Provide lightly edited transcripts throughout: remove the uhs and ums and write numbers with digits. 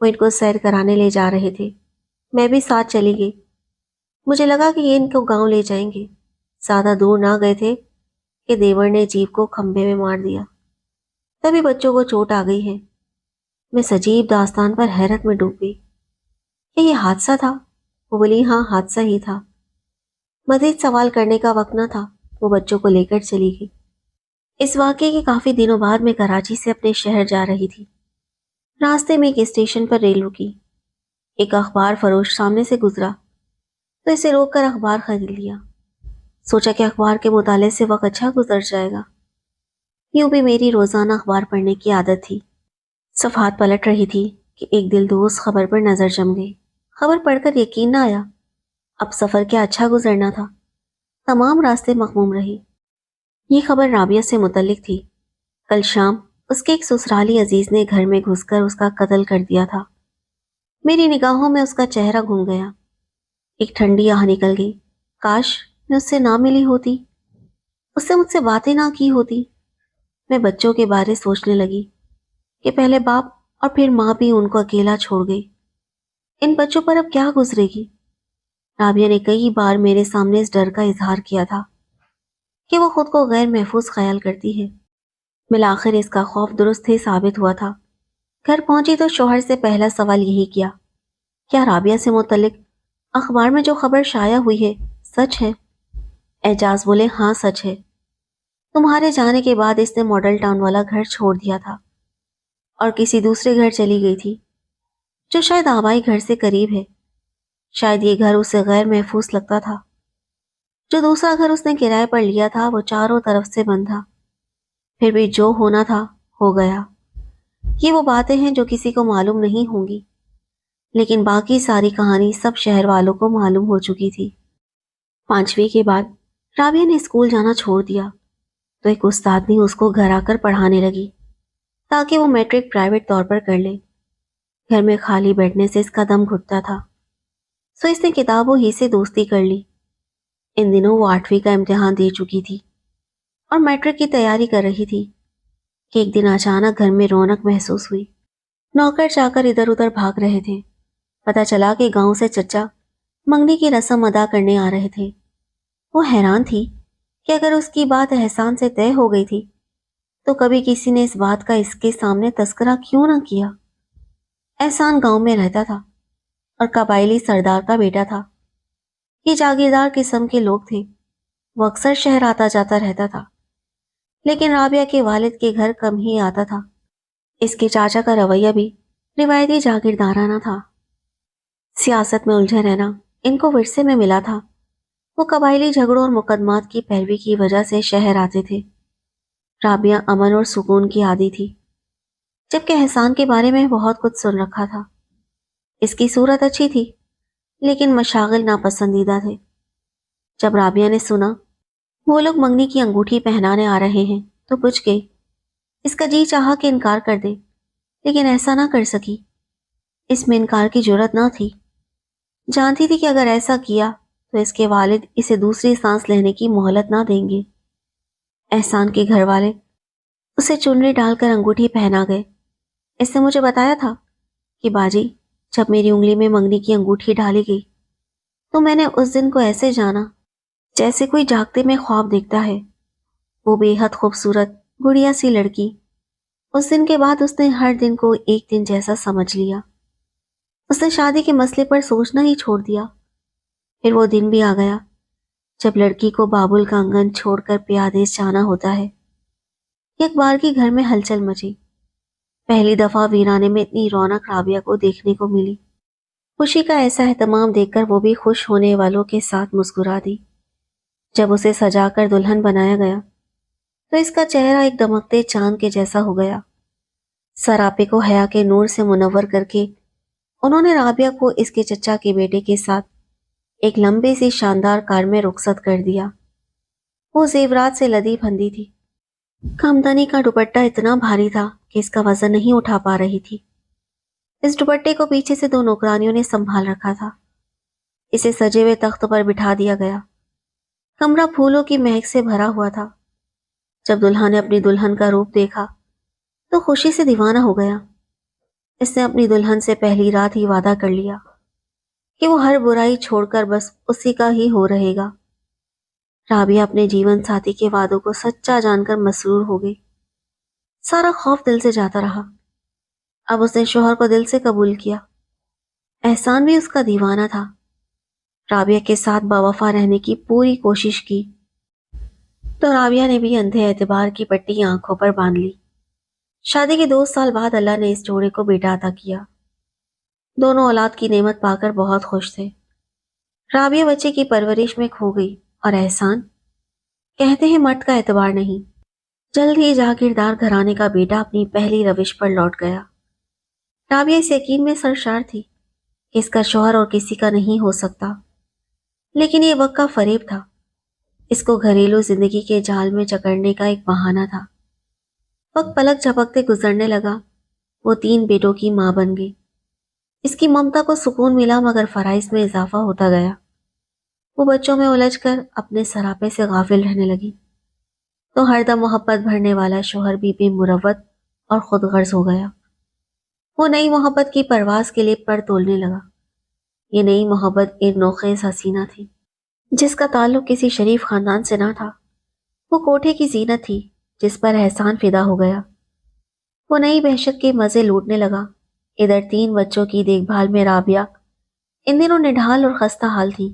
وہ ان کو سیر کرانے لے جا رہے تھے، میں بھی ساتھ چلی گئی۔ مجھے لگا کہ یہ ان کو گاؤں لے جائیں گے۔ زیادہ دور نہ گئے تھے کہ دیور نے جیپ کو کھمبے میں مار دیا، تبھی بچوں کو چوٹ آ گئی ہے۔ میں اس عجیب داستان پر حیرت میں ڈوب گئی۔ کیا یہ حادثہ تھا؟ وہ بولی ہاں حادثہ ہی تھا۔ مزید سوال کرنے کا وقت نہ تھا، وہ بچوں کو لے کر چلی گئی۔ اس واقعے کے کافی دنوں بعد میں کراچی سے اپنے شہر جا رہی تھی۔ راستے میں ایک اسٹیشن پر ریل رکی۔ ایک اخبار فروش سامنے سے گزرا تو اسے روک کر اخبار خرید لیا۔ سوچا کہ اخبار کے مطالعے سے وقت اچھا گزر جائے گا۔ یوں بھی میری روزانہ اخبار پڑھنے کی عادت تھی۔ صفحات پلٹ رہی تھی کہ ایک دل دوست خبر پر نظر جم گئی۔ خبر پڑھ کر یقین نہ آیا، اب سفر کیا اچھا گزرنا تھا۔ تمام راستے مغموم رہی۔ یہ خبر رابعہ سے متعلق تھی۔ کل شام اس کے ایک سسرالی عزیز نے گھر میں گھس کر اس کا قتل کر دیا تھا۔ میری نگاہوں میں اس کا چہرہ گھم گیا۔ ایک ٹھنڈی آہ نکل گئی۔ کاش میں اس سے نہ ملی ہوتی، اس سے مجھ سے باتیں نہ کی ہوتی۔ میں بچوں کے بارے سوچنے لگی کہ پہلے باپ اور پھر ماں بھی ان کو اکیلا چھوڑ گئی۔ ان بچوں پر اب کیا گزرے گی؟ رابعہ نے کئی بار میرے سامنے اس ڈر کا اظہار کیا تھا کہ وہ خود کو غیر محفوظ خیال کرتی ہے۔ بالآخر اس کا خوف درست ہی ثابت ہوا تھا۔ گھر پہنچی تو شوہر سے پہلا سوال یہی کیا، کیا رابعہ سے متعلق اخبار میں جو خبر شائع ہوئی ہے سچ ہے؟ اعجاز بولے ہاں سچ ہے۔ تمہارے جانے کے بعد اس نے ماڈل ٹاؤن والا گھر چھوڑ دیا تھا اور کسی دوسرے گھر چلی گئی تھی جو شاید آبائی گھر سے قریب ہے۔ شاید یہ گھر اسے غیر محفوظ لگتا تھا۔ جو دوسرا گھر اس نے کرائے پر لیا تھا وہ چاروں طرف سے بند تھا۔ پھر بھی جو ہونا تھا ہو گیا۔ یہ وہ باتیں ہیں جو کسی کو معلوم نہیں ہوں گی، لیکن باقی ساری کہانی سب شہر والوں کو معلوم ہو چکی تھی۔ 5ویں کے بعد رابعہ نے اسکول جانا چھوڑ دیا تو ایک استادنی اس کو گھر آ کر پڑھانے لگی تاکہ وہ میٹرک پرائیویٹ طور پر کر لے۔ گھر میں خالی بیٹھنے سے اس کا دم گھٹتا تھا، سو اس نے کتابوں ہی سے دوستی کر لی۔ ان دنوں وہ 8ویں کا امتحان دے چکی تھی اور میٹرک کی تیاری کر رہی تھی کہ ایک دن اچانک گھر میں رونق محسوس ہوئی۔ نوکر چاکر ادھر ادھر بھاگ رہے تھے۔ پتہ چلا کہ گاؤں سے چچا منگنی کی رسم ادا کرنے آ رہے تھے۔ وہ حیران تھی کہ اگر اس کی بات احسان سے طے ہو گئی تھی تو کبھی کسی نے اس بات کا اس کے سامنے تذکرہ کیوں نہ کیا۔ احسان گاؤں میں رہتا تھا اور قبائلی سردار کا بیٹا تھا۔ یہ جاگیردار قسم کے لوگ تھے۔ وہ اکثر شہر آتا جاتا رہتا تھا، لیکن رابعہ کے والد کے گھر کم ہی آتا تھا۔ اس کے چاچا کا رویہ بھی روایتی جاگیردارانہ تھا۔ سیاست میں الجھے رہنا ان کو ورثے میں ملا تھا۔ وہ قبائلی جھگڑوں اور مقدمات کی پیروی کی وجہ سے شہر آتے تھے۔ رابعہ امن اور سکون کی عادی تھی، جبکہ احسان کے بارے میں بہت کچھ سن رکھا تھا۔ اس کی صورت اچھی تھی لیکن مشاغل ناپسندیدہ تھے۔ جب رابعہ نے سنا وہ لوگ منگنی کی انگوٹھی پہنانے آ رہے ہیں تو پوچھ گئی۔ اس کا جی چاہا کہ انکار کر دے، لیکن ایسا نہ کر سکی۔ اس میں انکار کی جرات نہ تھی۔ جانتی تھی کہ اگر ایسا کیا تو اس کے والد اسے دوسری سانس لینے کی مہلت نہ دیں گے۔ احسان کے گھر والے اسے چنری ڈال کر انگوٹھی پہنا گئے۔ اس نے مجھے بتایا تھا کہ باجی جب میری انگلی میں منگنی کی انگوٹھی ڈالی گئی تو میں نے اس دن کو ایسے جانا جیسے کوئی جاگتے میں خواب دیکھتا ہے۔ وہ بے حد خوبصورت گڑیا سی لڑکی۔ اس دن کے بعد اس نے ہر دن کو ایک دن جیسا سمجھ لیا۔ اس نے شادی کے مسئلے پر سوچنا ہی چھوڑ دیا۔ پھر وہ دن بھی آ گیا جب لڑکی کو بابل کا آنگن چھوڑ کر پیادیس جانا ہوتا ہے۔ ایک بار کی گھر میں ہلچل مچی۔ پہلی دفعہ ویرانے میں اتنی رونق رابعہ کو دیکھنے کو ملی۔ خوشی کا ایسا اہتمام دیکھ کر وہ بھی خوش ہونے والوں کے ساتھ مسکرا دی۔ جب اسے سجا کر دلہن بنایا گیا تو اس کا چہرہ ایک دمکتے چاند کے جیسا ہو گیا۔ سراپے کو حیا کے نور سے منور کر کے انہوں نے رابعہ کو اس کے چچا کے بیٹے کے ساتھ ایک لمبی سی شاندار کار میں رخصت کر دیا۔ وہ زیورات سے لدی پھندی تھی۔ کامدنی کا دوپٹہ اتنا بھاری تھا کہ اس کا وزن نہیں اٹھا پا رہی تھی۔ اس دوپٹے کو پیچھے سے 2 نوکرانیوں نے سنبھال رکھا تھا۔ اسے سجے ہوئے تخت پر بٹھا دیا گیا۔ کمرہ پھولوں کی مہک سے بھرا ہوا تھا۔ جب دلہا نے اپنی دلہن کا روپ دیکھا تو خوشی سے دیوانہ ہو گیا۔ اس نے اپنی دلہن سے پہلی رات ہی وعدہ کر لیا کہ وہ ہر برائی چھوڑ کر بس اسی کا ہی ہو رہے گا۔ رابعہ اپنے جیون ساتھی کے وعدوں کو سچا جان کر مسرور ہو گئی۔ سارا خوف دل سے جاتا رہا۔ اب اس نے شوہر کو دل سے قبول کیا۔ احسان بھی اس کا دیوانہ تھا۔ رابعہ کے ساتھ باوفا رہنے کی پوری کوشش کی تو رابعہ نے بھی اندھے اعتبار کی پٹی آنکھوں پر باندھ لی۔ شادی کے 2 سال بعد اللہ نے اس جوڑے کو بیٹا عطا کیا۔ دونوں اولاد کی نعمت پا کر بہت خوش تھے۔ رابعہ بچے کی پرورش میں کھو گئی اور احسان کہتے ہیں مرد کا اعتبار نہیں، جلد ہی جاگیردار گھرانے کا بیٹا اپنی پہلی روش پر لوٹ گیا۔ رابعہ اس یقین میں سرشار تھی کہ اس کا شوہر اور کسی کا نہیں ہو سکتا، لیکن یہ وقت کا فریب تھا۔ اس کو گھریلو زندگی کے جال میں جکڑنے کا ایک بہانہ تھا۔ وقت پلک جھپکتے گزرنے لگا۔ وہ 3 بیٹوں کی ماں بن گئی۔ اس کی ممتا کو سکون ملا مگر فرائض میں اضافہ ہوتا گیا۔ وہ بچوں میں الجھ کر اپنے سراپے سے غافل رہنے لگی تو ہر دم محبت بھرنے والا شوہر بھی مروت اور خود غرض ہو گیا۔ وہ نئی محبت کی پرواز کے لیے پر تولنے لگا۔ یہ نئی محبت ایک نوخیز حسینہ تھی جس کا تعلق کسی شریف خاندان سے نہ تھا۔ وہ کوٹھے کی زینت تھی جس پر احسان فدا ہو گیا۔ وہ نئی وحشت کے مزے لوٹنے لگا۔ ادھر 3 بچوں کی دیکھ بھال میں رابعہ ان دنوں نڈھال اور خستہ حال تھی۔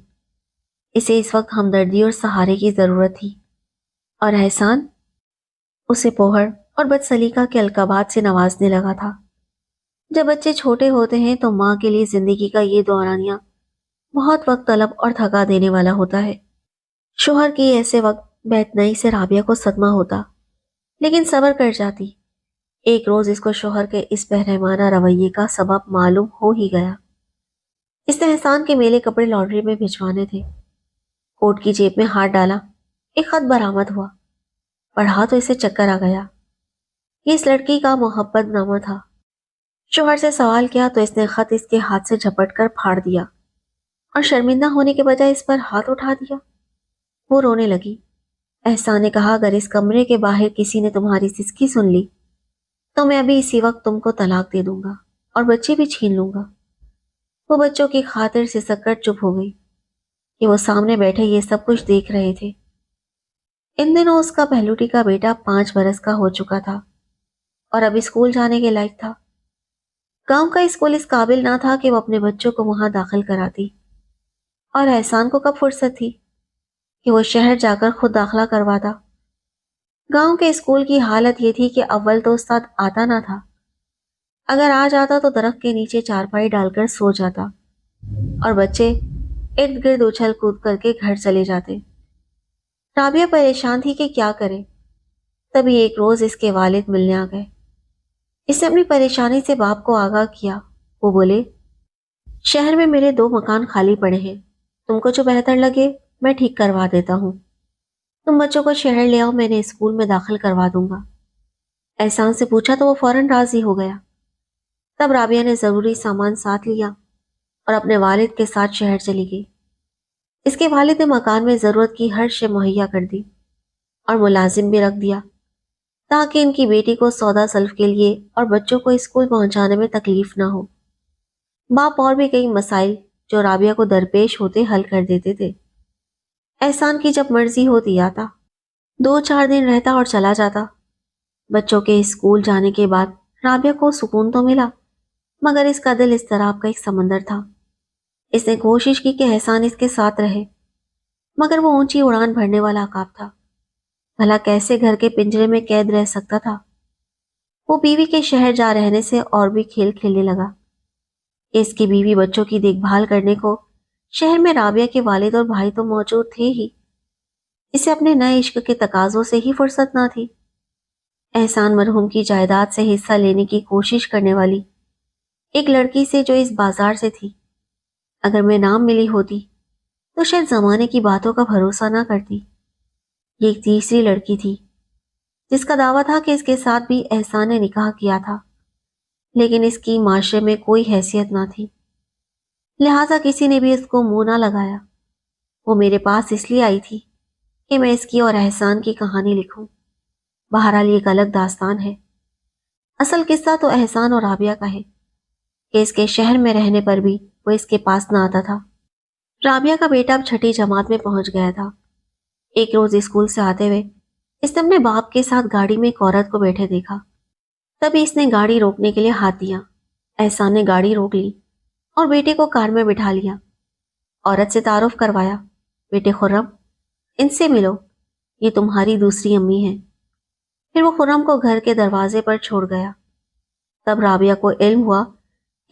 اسے اس وقت ہمدردی اور سہارے کی ضرورت تھی، اور احسان اسے پوہر اور بد سلیقہ کے القابات سے نوازنے لگا تھا۔ جب بچے چھوٹے ہوتے ہیں تو ماں کے لیے زندگی کا یہ دورانیہ بہت وقت طلب اور تھکا دینے والا ہوتا ہے۔ شوہر کی ایسے وقت بیتنائی سے رابعہ کو صدمہ ہوتا، لیکن صبر کر جاتی۔ ایک روز اس کو شوہر کے اس بہرحمانہ رویے کا سبب معلوم ہو ہی گیا۔ اس نے احسان کے میلے کپڑے لانڈری میں بھجوانے تھے۔ کوٹ کی جیب میں ہاتھ ڈالا، ایک خط برآمد ہوا۔ پڑھا تو اسے چکر آ گیا۔ یہ اس لڑکی کا محبت نامہ تھا۔ شوہر سے سوال کیا تو اس نے خط اس کے ہاتھ سے جھپٹ کر پھاڑ دیا اور شرمندہ ہونے کے بجائے اس پر ہاتھ اٹھا دیا۔ وہ رونے لگی۔ احسان نے کہا، اگر اس کمرے کے باہر کسی نے تمہاری سسکی سن لی تو میں ابھی اسی وقت تم کو طلاق دے دوں گا اور بچے بھی چھین لوں گا۔ وہ بچوں کی خاطر سسک کر چپ ہو گئی کہ وہ سامنے بیٹھے یہ سب کچھ دیکھ رہے تھے۔ ان دنوں اس کا پہلوٹی کا بیٹا 5 برس کا ہو چکا تھا اور اب اسکول جانے کے لائق تھا۔ گاؤں کا اسکول اس قابل نہ تھا کہ وہ اپنے بچوں کو وہاں داخل کراتی، اور احسان کو کب فرصت تھی کہ وہ شہر جا کر خود داخلہ کرواتا۔ گاؤں کے اسکول کی حالت یہ تھی کہ اول تو استاد آتا نہ تھا۔ اگر آ جاتا تو درخت کے نیچے چارپائی ڈال کر سو جاتا اور بچے ارد گرد اچھل کود کر کے گھر چلے جاتے۔ رابعہ پریشان تھی کہ کیا کرے۔ تبھی ایک روز اس کے والد ملنے آ گئے۔ اس نے اپنی پریشانی سے باپ کو آگاہ کیا۔ وہ بولے، شہر میں میرے 2 مکان خالی پڑے ہیں، تم کو جو بہتر لگے میں ٹھیک کروا دیتا ہوں۔ تم بچوں کو شہر لے آؤ، میں نے اسکول میں داخل کروا دوں گا۔ احسان سے پوچھا تو وہ فوراً راضی ہو گیا۔ تب رابعہ نے ضروری سامان ساتھ لیا اور اپنے والد کے ساتھ شہر چلی گئی۔ اس کے والد نے مکان میں ضرورت کی ہر شے مہیا کر دی اور ملازم بھی رکھ دیا تاکہ ان کی بیٹی کو سودا سلف کے لیے اور بچوں کو اسکول پہنچانے میں تکلیف نہ ہو۔ باپ اور بھی کئی مسائل جو رابعہ کو درپیش ہوتے حل کر دیتے تھے۔ احسان کی جب مرضی ہوتی آتا، 2-4 دن رہتا اور چلا جاتا۔ بچوں کے اسکول جانے کے بعد رابعہ کو سکون تو ملا، مگر اس کا دل اضطراب کا ایک سمندر تھا۔ اس نے کوشش کی کہ احسان اس کے ساتھ رہے، مگر وہ اونچی اڑان بھرنے والا عقاب تھا۔ بھلا کیسے گھر کے پنجرے میں قید رہ سکتا تھا؟ وہ بیوی کے شہر جا رہنے سے اور بھی کھیل کھیلنے لگا۔ اس کی بیوی بچوں کی دیکھ بھال کرنے کو شہر میں رابعہ کے والد اور بھائی تو موجود تھے ہی، اسے اپنے نئے عشق کے تقاضوں سے ہی فرصت نہ تھی۔ احسان مرحوم کی جائیداد سے حصہ لینے کی کوشش کرنے والی ایک لڑکی سے جو اس بازار سے تھی، اگر میں نام ملی ہوتی تو شاید زمانے کی باتوں کا بھروسہ نہ کرتی۔ یہ ایک تیسری لڑکی تھی جس کا دعویٰ تھا کہ اس کے ساتھ بھی احسان نے نکاح کیا تھا، لیکن اس کی معاشرے میں کوئی حیثیت نہ تھی، لہٰذا کسی نے بھی اس کو منہ نہ لگایا۔ وہ میرے پاس اس لیے آئی تھی کہ میں اس کی اور احسان کی کہانی لکھوں۔ بہرحال یہ ایک الگ داستان ہے۔ اصل قصہ تو احسان اور رابعہ کا ہے، کہ اس کے شہر میں رہنے پر بھی وہ اس کے پاس نہ آتا تھا۔ رابعہ کا بیٹا اب چھٹی جماعت میں پہنچ گیا تھا۔ ایک روز اسکول سے آتے ہوئے اس نے اپنے باپ کے ساتھ گاڑی میں ایک عورت کو بیٹھے دیکھا۔ تبھی اس نے گاڑی روکنے کے لیے ہاتھ دیا۔ احسان نے گاڑی روک لی اور بیٹے کو کار میں بٹھا لیا۔ عورت سے تعارف کروایا، بیٹے خرم، ان سے ملو، یہ تمہاری دوسری امی ہیں۔ پھر وہ خرم کو گھر کے دروازے پر چھوڑ گیا۔ تب رابعہ کو علم ہوا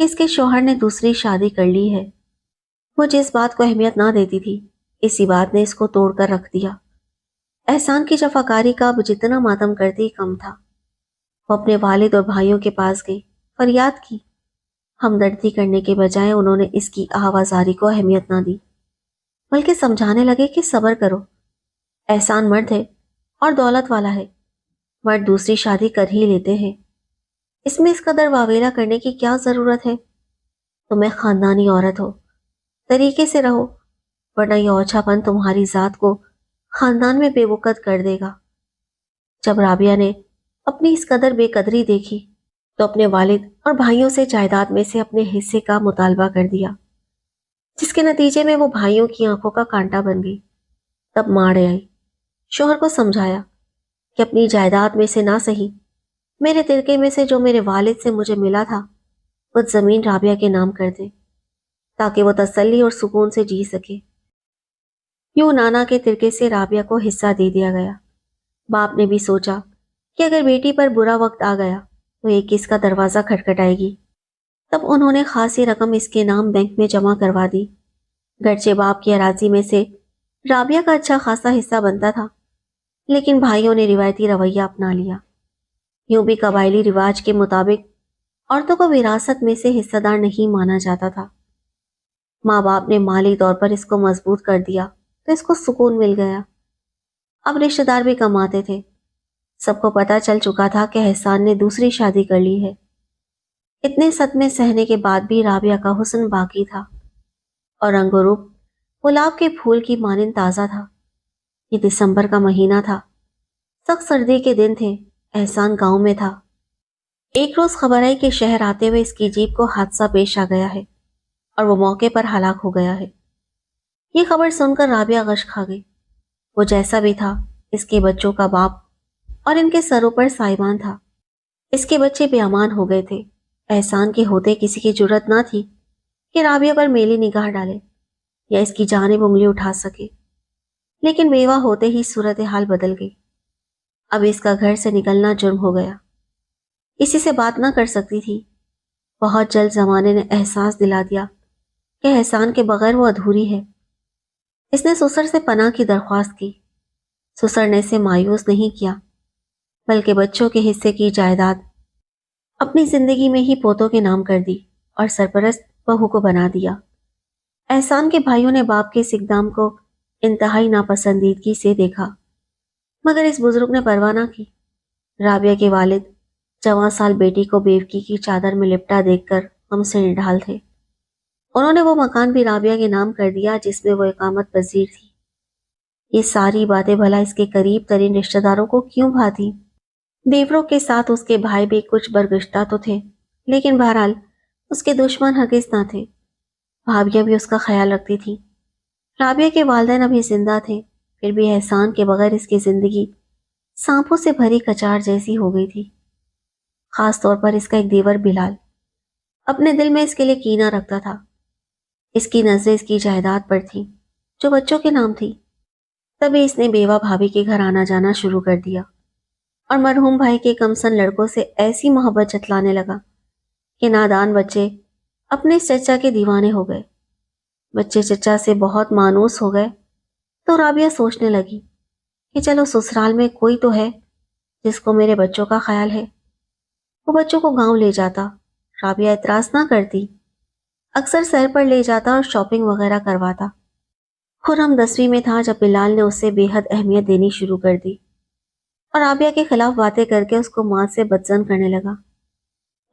کہ اس کے شوہر نے دوسری شادی کر لی ہے۔ وہ جس بات کو اہمیت نہ دیتی تھی، اسی بات نے اس کو توڑ کر رکھ دیا۔ احسان کی جفاکاری کا اب جتنا ماتم کرتی کم تھا۔ وہ اپنے والد اور بھائیوں کے پاس گئی، فریاد کی۔ ہمدردی کرنے کے بجائے انہوں نے اس کی آوازاری کو اہمیت نہ دی، بلکہ سمجھانے لگے کہ صبر کرو، احسان مرد ہے اور دولت والا ہے، مرد دوسری شادی کر ہی لیتے ہیں، اس میں اس قدر واویلا کرنے کی کیا ضرورت ہے؟ تم ایک خاندانی عورت ہو، طریقے سے رہو، ورنہ یہ اوچھا پن تمہاری ذات کو خاندان میں بے وقت کر دے گا۔ جب رابعہ نے اپنی اس قدر بے قدری دیکھی تو اپنے والد اور بھائیوں سے جائیداد میں سے اپنے حصے کا مطالبہ کر دیا، جس کے نتیجے میں وہ بھائیوں کی آنکھوں کا کانٹا بن گئی۔ تب ماڑ آئی، شوہر کو سمجھایا کہ اپنی جائیداد میں سے نہ سہی، میرے ترکے میں سے جو میرے والد سے مجھے ملا تھا وہ زمین رابعہ کے نام کر دے، تاکہ وہ تسلی اور سکون سے جی سکے۔ یوں نانا کے ترکے سے رابعہ کو حصہ دے دیا گیا۔ باپ نے بھی سوچا کہ اگر بیٹی پر برا وقت آ گیا تو ایک اس کا دروازہ کھٹکھٹائے گی۔ تب انہوں نے خاصی رقم اس کے نام بینک میں جمع کروا دی۔ گرچہ باپ کی اراضی میں سے رابعہ کا اچھا خاصا حصہ بنتا تھا، لیکن بھائیوں نے روایتی رویہ اپنا لیا۔ یوں بھی قبائلی رواج کے مطابق عورتوں کو وراثت میں سے حصہ دار نہیں مانا جاتا تھا۔ ماں باپ نے مالی طور پر اس کو مضبوط کر دیا تو اس کو سکون مل گیا۔ اب رشتہ دار بھی کماتے تھے۔ سب کو پتہ چل چکا تھا کہ احسان نے دوسری شادی کر لی ہے۔ اتنے صدمے سہنے کے بعد بھی رابعہ کا حسن باقی تھا اور رنگ و روپ گلاب کے پھول کی مانند تازہ تھا۔ یہ دسمبر کا مہینہ تھا، سخت سردی کے دن تھے۔ احسان گاؤں میں تھا۔ ایک روز خبر آئی کہ شہر آتے ہوئے اس کی جیپ کو حادثہ پیش آ گیا ہے اور وہ موقع پر ہلاک ہو گیا ہے۔ یہ خبر سن کر رابعہ غش کھا گئی۔ وہ جیسا بھی تھا، اس کے بچوں کا باپ اور ان کے سروں پر سائبان تھا۔ اس کے بچے بے امان ہو گئے تھے۔ احسان کے ہوتے کسی کی جرت نہ تھی کہ رابعہ پر میلی نگاہ ڈالے یا اس کی جانب انگلی اٹھا سکے، لیکن بیوہ ہوتے ہی صورتحال بدل گئی۔ اب اس کا گھر سے نکلنا جرم ہو گیا۔ کسی سے بات نہ کر سکتی تھی۔ بہت جلد زمانے نے احساس دلا دیا کہ احسان کے بغیر وہ ادھوری ہے۔ اس نے سسر سے پناہ کی درخواست کی۔ سسر نے اسے مایوس نہیں کیا، بلکہ بچوں کے حصے کی جائیداد اپنی زندگی میں ہی پوتوں کے نام کر دی اور سرپرست بہو کو بنا دیا۔ احسان کے بھائیوں نے باپ کے اس اقدام کو انتہائی ناپسندیدگی سے دیکھا، مگر اس بزرگ نے پرواہ نہ کی۔ رابعہ کے والد جوان سال بیٹی کو بیوقی کی چادر میں لپٹا دیکھ کر ہم سے نڈھال تھے۔ انہوں نے وہ مکان بھی رابعہ کے نام کر دیا جس میں وہ اقامت پذیر تھی۔ یہ ساری باتیں بھلا اس کے قریب ترین رشتہ داروں کو کیوں بھاتی؟ دیوروں کے ساتھ اس کے بھائی بھی کچھ برگشتہ تو تھے، لیکن بہرحال اس کے دشمن ہرگز نہ تھے۔ بھابیاں بھی اس کا خیال رکھتی تھیں۔ رابعہ کے والدین ابھی زندہ تھے، پھر بھی احسان کے بغیر اس کی زندگی سانپوں سے بھری کچار جیسی ہو گئی تھی۔ خاص طور پر اس کا ایک دیور بلال اپنے دل میں اس کے لیے کینہ رکھتا تھا۔ اس کی نظریں اس کی جائیداد پر تھیں جو بچوں کے نام تھی۔ تبھی اس نے بیوہ بھابھی کے گھر آنا جانا شروع کر دیا اور مرحوم بھائی کے کمسن لڑکوں سے ایسی محبت جتلانے لگا کہ نادان بچے اپنے اس چچا کے دیوانے ہو گئے۔ بچے چچا سے بہت مانوس ہو گئے تو رابعہ سوچنے لگی کہ چلو سسرال میں کوئی تو ہے جس کو میرے بچوں کا خیال ہے۔ وہ بچوں کو گاؤں لے جاتا، رابعہ اعتراض نہ کرتی، اکثر سیر پر لے جاتا اور شاپنگ وغیرہ کرواتا۔ خرم 10ویں میں تھا جب بلال نے اسے بے حد اہمیت دینی شروع کر دی اور رابعہ کے خلاف باتیں کر کے اس کو ماں سے بدظن کرنے لگا۔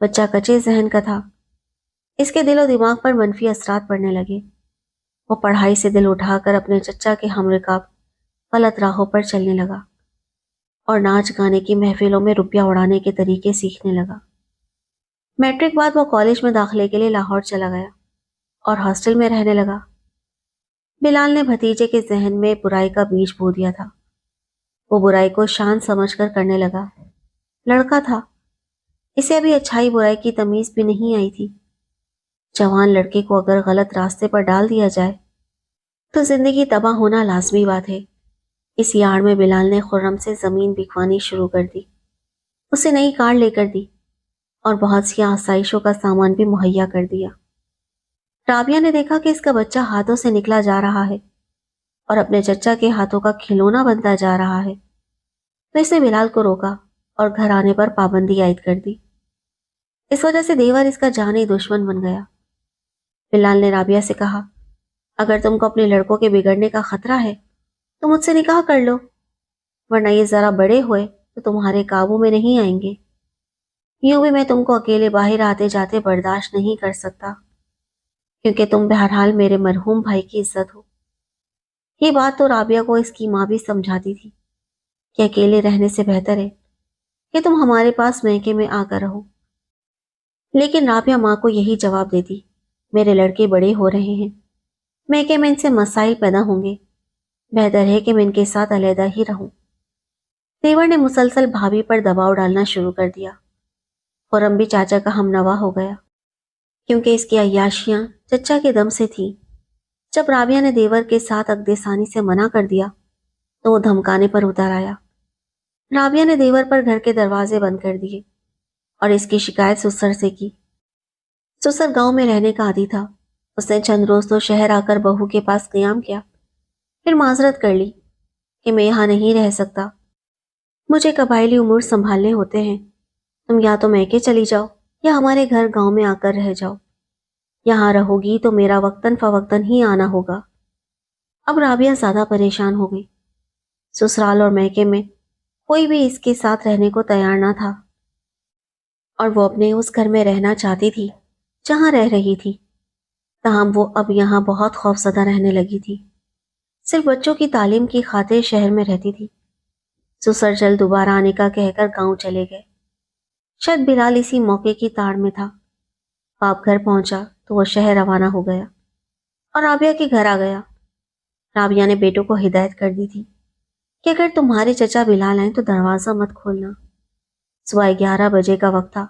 بچہ کچے ذہن کا تھا، اس کے دل و دماغ پر منفی اثرات پڑنے لگے۔ وہ پڑھائی سے دل اٹھا کر اپنے چچا کے ہم رکاب غلط راہوں پر چلنے لگا اور ناچ گانے کی محفلوں میں روپیہ اڑانے کے طریقے سیکھنے لگا۔ میٹرک بعد وہ کالج میں داخلے کے لیے لاہور چلا گیا اور ہاسٹل میں رہنے لگا۔ بلال نے بھتیجے کے ذہن میں برائی کا بیج بو دیا تھا۔ وہ برائی کو شان سمجھ کر کرنے لگا۔ لڑکا تھا، اسے ابھی اچھائی برائی کی تمیز بھی نہیں آئی تھی۔ جوان لڑکے کو اگر غلط راستے پر ڈال دیا جائے تو زندگی تباہ ہونا لازمی بات ہے۔ اس یاڑ میں بلال نے خرم سے زمین بکوانی شروع کر دی، اسے نئی کار لے کر دی اور بہت سی آسائشوں کا سامان بھی مہیا کر دیا۔ رابعہ نے دیکھا کہ اس کا بچہ ہاتھوں سے نکلا جا رہا ہے اور اپنے چچا کے ہاتھوں کا کھلونا بنتا جا رہا ہے، تو اس نے بلال کو روکا اور گھر آنے پر پابندی عائد کر دی۔ اس وجہ سے دیور اس کا جانی دشمن بن گیا۔ بلال نے رابعہ سے کہا، اگر تم کو اپنے لڑکوں کے بگڑنے کا خطرہ ہے تو مجھ سے نکاح کر لو، ورنہ یہ ذرا بڑے ہوئے تو تمہارے قابو میں نہیں آئیں گے۔ یوں بھی میں تم کو اکیلے باہر آتے جاتے برداشت نہیں کر سکتا، کیونکہ تم بہرحال میرے مرحوم بھائی کی عزت ہو۔ یہ بات تو رابعہ کو اس کی ماں بھی سمجھاتی تھی کہ اکیلے رہنے سے بہتر ہے کہ تم ہمارے پاس میکے میں آ کر رہو، لیکن رابعہ ماں کو یہی جواب دیتی، میرے لڑکے بڑے ہو رہے ہیں، میکے میں ان سے مسائل پیدا ہوں گے، بہتر ہے کہ میں ان کے ساتھ علیحدہ ہی رہوں۔ دیور نے مسلسل بھابھی پر دباؤ ڈالنا شروع کر دیا۔ خرم بھی چاچا کا ہم نوا ہو گیا، کیونکہ اس کی عیاشیاں چچا کے دم سے تھیں۔ جب رابعہ نے دیور کے ساتھ عقد ثانی سے منع کر دیا تو وہ دھمکانے پر اتر آیا۔ رابعہ نے دیور پر گھر کے دروازے بند کر دیے اور اس کی شکایت سسر سے کی۔ سسر گاؤں میں رہنے کا عادی تھا، اس نے چند روز تو شہر آ کر بہو کے پاس قیام کیا، پھر معذرت کر لی کہ میں یہاں نہیں رہ سکتا، مجھے قبائلی امور سنبھالنے ہوتے ہیں، تم یا تو میکے چلی جاؤ یا ہمارے گھر گاؤں میں آ کر رہ جاؤ، یہاں رہو گی تو میرا وقتاً فوقتاً ہی آنا ہوگا۔ اب رابعہ زیادہ پریشان ہو گئی۔ سسرال اور میکے میں کوئی بھی اس کے ساتھ رہنے کو تیار نہ تھا اور وہ اپنے اس گھر میں رہنا چاہتی تھی جہاں رہ رہی تھی، تاہم وہ اب یہاں بہت خوفزدہ رہنے لگی تھی۔ صرف بچوں کی تعلیم کی خاطر شہر میں رہتی تھی۔ سسر جلد دوبارہ آنے کا کہہ کر گاؤں چلے گئے۔ شاید بلال اسی موقع کی تاڑ میں تھا۔ باپ گھر پہنچا تو وہ شہر روانہ ہو گیا اور رابعہ کے گھر آ گیا۔ رابعہ نے بیٹوں کو ہدایت کر دی تھی کہ اگر تمہارے چچا بلال آئیں تو دروازہ مت کھولنا۔ صبح 11 بجے کا وقت تھا۔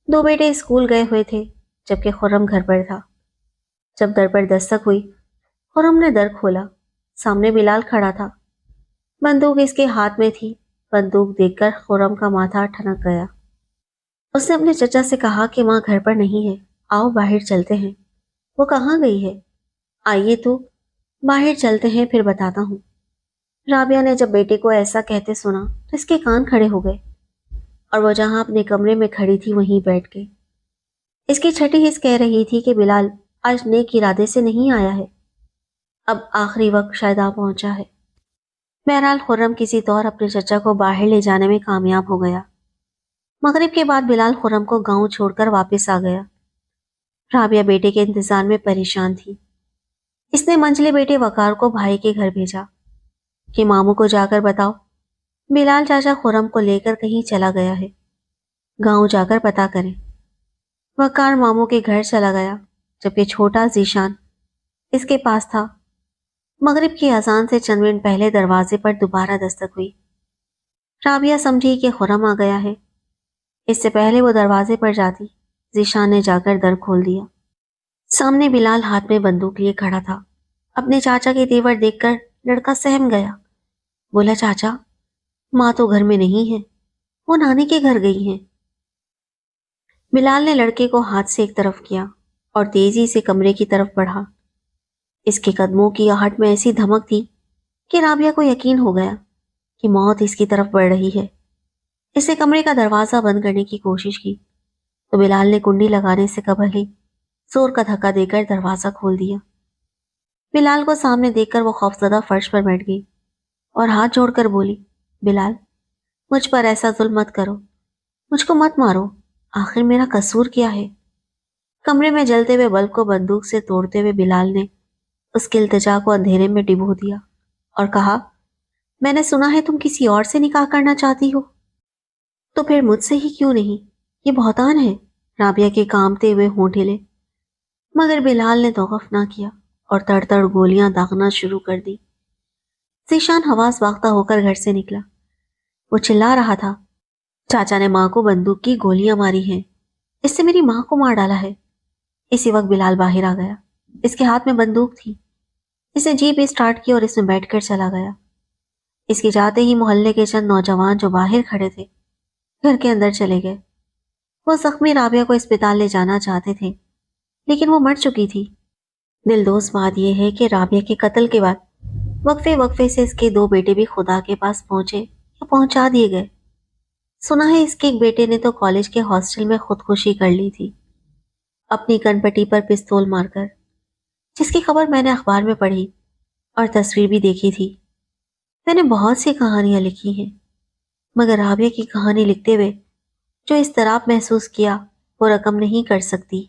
دو بیٹے اسکول گئے ہوئے تھے جبکہ خرم گھر پر تھا۔ جب در پر دستک ہوئی، خرم نے در کھولا۔ سامنے بلال کھڑا تھا، بندوق اس کے ہاتھ میں تھی۔ بندوق دیکھ کر خرم کا ماتھا ٹھنک گیا۔ اس نے اپنے چچا سے کہا کہ ماں گھر پر نہیں ہے، آؤ باہر چلتے ہیں۔ وہ کہاں گئی ہے؟ آئیے تو باہر چلتے ہیں، پھر بتاتا ہوں۔ رابعہ نے جب بیٹے کو ایسا کہتے سنا تو اس کے کان کھڑے ہو گئے اور وہ جہاں اپنے کمرے میں کھڑی تھی وہیں بیٹھ گئی۔ اس کی چھٹی حس کہہ رہی تھی کہ بلال آج نیک ارادے سے نہیں آیا ہے، اب آخری وقت شاید آ پہنچا ہے۔ بہرحال خرم کسی طور اپنے چچا کو باہر لے جانے میں کامیاب ہو گیا۔ مغرب کے بعد بلال خرم کو گاؤں چھوڑ کر واپس آ گیا۔ رابعہ بیٹے کے انتظار میں پریشان تھی۔ اس نے منجلے بیٹے وقار کو بھائی کے گھر بھیجا کہ ماموں کو جا کر بتاؤ بلال چاچا خرم کو لے کر کہیں چلا گیا ہے، گاؤں جا کر پتہ کریں۔ وقار ماموں کے گھر چلا گیا جبکہ چھوٹا ذیشان اس کے پاس تھا۔ مغرب کی اذان سے چند منٹ پہلے دروازے پر دوبارہ دستک ہوئی۔ رابعہ سمجھی کہ خرم آ گیا ہے۔ اس سے پہلے وہ دروازے پر جاتی، ذیشان نے جا کر در کھول دیا۔ سامنے بلال ہاتھ میں بندوق لیے کھڑا تھا۔ اپنے چاچا کے تیور دیکھ کر لڑکا سہم گیا، بولا چاچا ماں تو گھر میں نہیں ہے، وہ نانی کے گھر گئی ہیں۔ بلال نے لڑکے کو ہاتھ سے ایک طرف کیا اور تیزی سے کمرے کی طرف بڑھا۔ اس کے قدموں کی آہٹ میں ایسی دھمک تھی کہ رابعہ کو یقین ہو گیا کہ موت اس کی طرف بڑھ رہی ہے۔ اس نے کمرے کا دروازہ بند کرنے کی کوشش کی تو بلال نے کنڈی لگانے سے قبل ہی زور کا دھکا دے کر دروازہ کھول دیا۔ بلال کو سامنے دیکھ کر وہ خوفزدہ فرش پر بیٹھ گئی اور ہاتھ جوڑ کر بولی، بلال مجھ پر ایسا ظلم مت کرو، مجھ کو مت مارو، آخر میرا قصور کیا ہے؟ کمرے میں جلتے ہوئے بلب کو بندوق سے توڑتے ہوئے بلال نے اس کی التجا کو اندھیرے میں ڈبو دیا اور کہا، میں نے سنا ہے تم کسی اور سے نکاح کرنا چاہتی ہو، تو پھر مجھ سے ہی کیوں نہیں؟ یہ بہتان ہے، رابعہ کے کامتے ہوئے ہونٹ ہلے، مگر بلال نے توقف نہ کیا اور تڑ تڑ گولیاں داغنا شروع کر دی۔ ذیشان حواس باختہ ہو کر گھر سے نکلا۔ وہ چلا رہا تھا، چاچا نے ماں کو بندوق کی گولیاں ماری ہیں، اس سے میری ماں کو مار ڈالا ہے۔ اسی وقت بلال باہر آ گیا، اس کے ہاتھ میں بندوق تھی۔ اس نے جیپ اسٹارٹ کی اور اس میں بیٹھ کر چلا گیا۔ اس کے جاتے ہی محلے کے چند نوجوان جو باہر کھڑے تھے گھر کے اندر چلے گئے۔ وہ زخمی رابعہ کو اسپتال لے جانا چاہتے تھے، لیکن وہ مر چکی تھی۔ دلدوز بات یہ ہے کہ رابعہ کے قتل کے بعد وقفے وقفے سے اس کے 2 بیٹے بھی خدا کے پاس پہنچے یا پہنچا دیے گئے۔ سنا ہے اس کے ایک بیٹے نے تو کالج کے ہاسٹل میں خودکشی کر لی تھی، اپنی کن پٹی پر پستول مار کر، جس کی خبر میں نے اخبار میں پڑھی اور تصویر بھی دیکھی تھی۔ میں نے بہت سی کہانیاں لکھی ہیں، مگر رابعہ کی کہانی لکھتے ہوئے جو اضطراب محسوس کیا وہ رقم نہیں کر سکتی۔